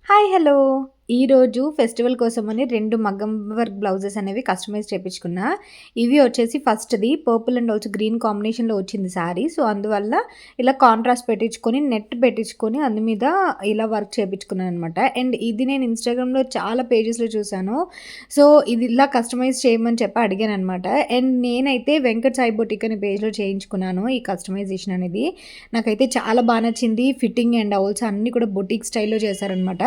Hi hello! ఈరోజు festival కోసమని 2 మగ్గం వర్క్ బ్లౌజెస్ అనేవి కస్టమైజ్ చేపించుకున్నా. ఇవి వచ్చేసి ఫస్ట్‌ది పర్పుల్ అండ్ ఆల్సో గ్రీన్ కాంబినేషన్‌లో వచ్చింది శారీ. సో, అందువల్ల ఇలా కాంట్రాస్ట్ పెట్టించుకొని, నెట్ పెట్టించుకొని అందు మీద ఇలా వర్క్ చేపించుకున్నాననమాట. అండ్ ఇది నేను ఇన్‌స్టాగ్రామ్‌లో చాలా పేజెస్‌లో చూసాను. సో, ఇది ఇలా కస్టమైజ్ చేయమని చెప్పి అడిగాననమాట. అండ్ నేనైతే వెంకట్ సాయి బొటిక్ అనే పేజ్‌లో చేయించుకున్నాను ఈ కస్టమైజేషన్ అనేది. నాకైతే చాలా నచ్చింది. ఫిట్టింగ్ అండ్ ఆల్సో అన్నీ కూడా బొటిక్ స్టైల్‌లో చేశారనమాట.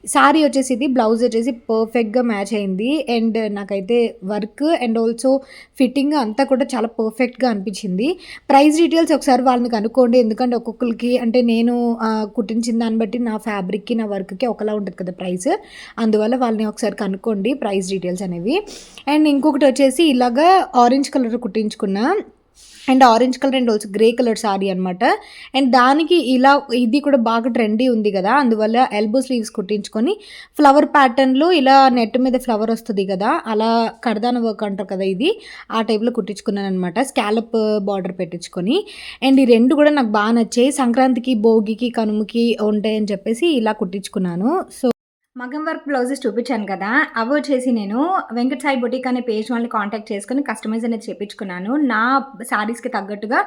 శారీ వచ్చేసి ఇది బ్లౌజ్ వచ్చేసి పర్ఫెక్ట్‌గా మ్యాచ్ అయింది. అండ్ నాకైతే వర్క్ అండ్ ఆల్సో ఫిట్టింగ్ అంతా కూడా చాలా పర్ఫెక్ట్‌గా అనిపించింది. ప్రైస్ డీటెయిల్స్ ఒకసారి వాళ్ళని కనుక్కోండి. ఎందుకంటే ఒక్కొక్కరికి అంటే నేను కుట్టించిన దాన్ని బట్టి నా ఫ్యాబ్రిక్‌కి, నా వర్క్‌కి ఒకలా ఉంటది కదా ప్రైస్. అందువల్ల వాళ్ళని ఒకసారి కనుక్కోండి ప్రైస్ డీటెయిల్స్ అనేవి. అండ్ ఇంకొకటి వచ్చేసి ఇలాగా ఆరెంజ్ కలర్ కుట్టించుకున్నా. And orange colour and also grey colour sari అనమాట. అండ్ దానికి ఇలా ఇది కూడా బాగా ట్రెండీ ఉంది కదా! అందువల్ల ఎల్బో స్లీవ్స్ కుట్టించుకొని ఫ్లవర్ ప్యాటర్న్‌లో ఇలా నెట్ మీద ఫ్లవర్ వస్తది కదా! అలా కడదాన వర్క్ అంటారు కదా! ఇది ఆ టైప్‌లో కుట్టించుకున్నాననమాట. స్కాలప్ బార్డర్ పెట్టించుకొని. అండ్ ఈ 2 కూడా నాకు నచ్చాయి. సంక్రాంతికి, భోగికి, కనుమకి ఉంటాయని చెప్పేసి ఇలా కుట్టించుకున్నాను. సో మగ్గం వర్క్ బ్లౌజెస్ చూపించాను కదా! అవొచ్చేసి నేను వెంకట్ సాయి బొటిక్ అనే పేజ్ వాళ్ళని కాంటాక్ట్ చేసుకొని కస్టమైజ్ అనేది చేపించుకున్నాను. నా శారీస్‌కి తగ్గట్టుగా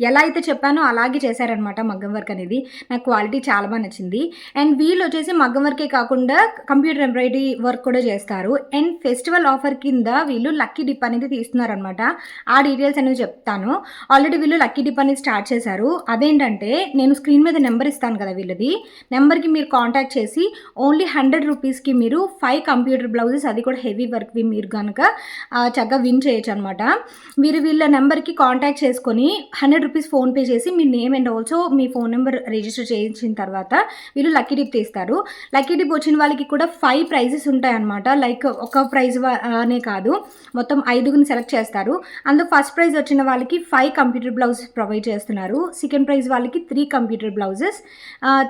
ఎలా అయితే చెప్పానో అలాగే చేశారనమాట మగ్గం వర్క్ అనేది. నాకు క్వాలిటీ చాలా నచ్చింది. అండ్ వీళ్ళొచ్చేసి మగ్గం వర్కే కాకుండా కంప్యూటర్ ఎంబ్రాయిడరీ వర్క్ కూడా చేస్తారు. అండ్ ఫెస్టివల్ ఆఫర్ కింద వీళ్ళు లక్కీ డిప్ అనేది తీస్తున్నారనమాట. ఆ డీటెయిల్స్ అనేవి చెప్తాను. ఆల్రెడీ వీళ్ళు లక్కీ డిప్ అనేది స్టార్ట్ చేశారు. అదేంటంటే నేను స్క్రీన్ మీద నెంబర్ ఇస్తాను కదా వీళ్ళది. నెంబర్‌కి మీరు కాంటాక్ట్ చేసి ఓన్లీ 100 రూపీస్కి మీరు 5 కంప్యూటర్ బ్లౌజెస్ అది కూడా హెవీ వర్క్వి మీరు కనుక చక్కగా విన్ చేయొచ్చు అనమాట. మీరు వీళ్ళ నెంబర్కి కాంటాక్ట్ చేసుకొని 100 రూపీస్ ఫోన్పే చేసి మీ నేమ్ అండ్ ఆల్సో మీ ఫోన్ నెంబర్ రిజిస్టర్ చేయించిన తర్వాత వీళ్ళు లక్కీ డిప్ తీస్తారు. లక్కీ డిప్ వచ్చిన వాళ్ళకి కూడా 5 ప్రైజెస్ ఉంటాయన్నమాట. లైక్ ఒక ప్రైజ్ అనే కాదు, మొత్తం 5గుని సెలెక్ట్ చేస్తారు. అందులో ఫస్ట్ ప్రైజ్ వచ్చిన వాళ్ళకి 5 కంప్యూటర్ బ్లౌజెస్ ప్రొవైడ్ చేస్తున్నారు. సెకండ్ ప్రైజ్ వాళ్ళకి 3 కంప్యూటర్ బ్లౌజెస్,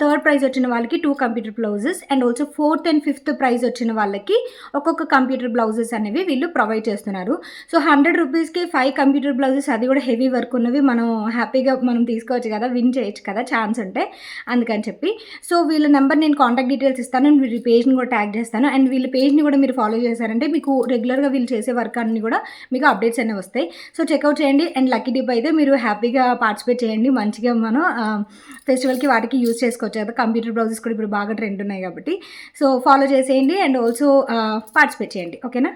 థర్డ్ ప్రైజ్ వచ్చిన వాళ్ళకి 2 computer blouses and also 4th and 5th prize వచ్చిన వాళ్ళకి ఒక్కొక్క కంప్యూటర్ బ్లౌజెస్ అనేవి వీళ్ళు ప్రొవైడ్ చేస్తున్నారు. సో 100 రూపీస్కి 5 కంప్యూటర్ బ్లౌజెస్ అది కూడా హెవీ వర్క్ ఉన్నవి మనం హ్యాపీగా మనం తీసుకోవచ్చు కదా, విన్ చేయొచ్చు కదా ఛాన్స్ ఉంటే, అందుకని చెప్పి. సో వీళ్ళ నెంబర్ నేను కాంటాక్ట్ డీటెయిల్స్ ఇస్తాను. వీళ్ళ పేజ్ని కూడా ట్యాగ్ చేస్తాను. అండ్ వీళ్ళ పేజ్ని కూడా మీరు ఫాలో చేశారంటే మీకు రెగ్యులర్గా వీళ్ళు చేసే వర్క్ అన్ని కూడా మీకు అప్డేట్స్ అనేవి వస్తాయి. సో చెక్అవుట్ చేయండి. అండ్ లక్కీ డిప్ అయితే మీరు హ్యాపీగా పార్టిసిపేట్ చేయండి. మంచిగా మనం ఫెస్టివల్కి వాటికి యూజ్ చేసుకోవచ్చు కదా. కంప్యూటర్ బ్లౌజెస్ కూడా ఇప్పుడు బాగా ట్రెండ్ ఉన్నాయి కాబట్టి. సో ఫాలో చేసేయండి అండ్ ఆల్సో పార్టిసిపేట్ చేయండి. ఓకేనా?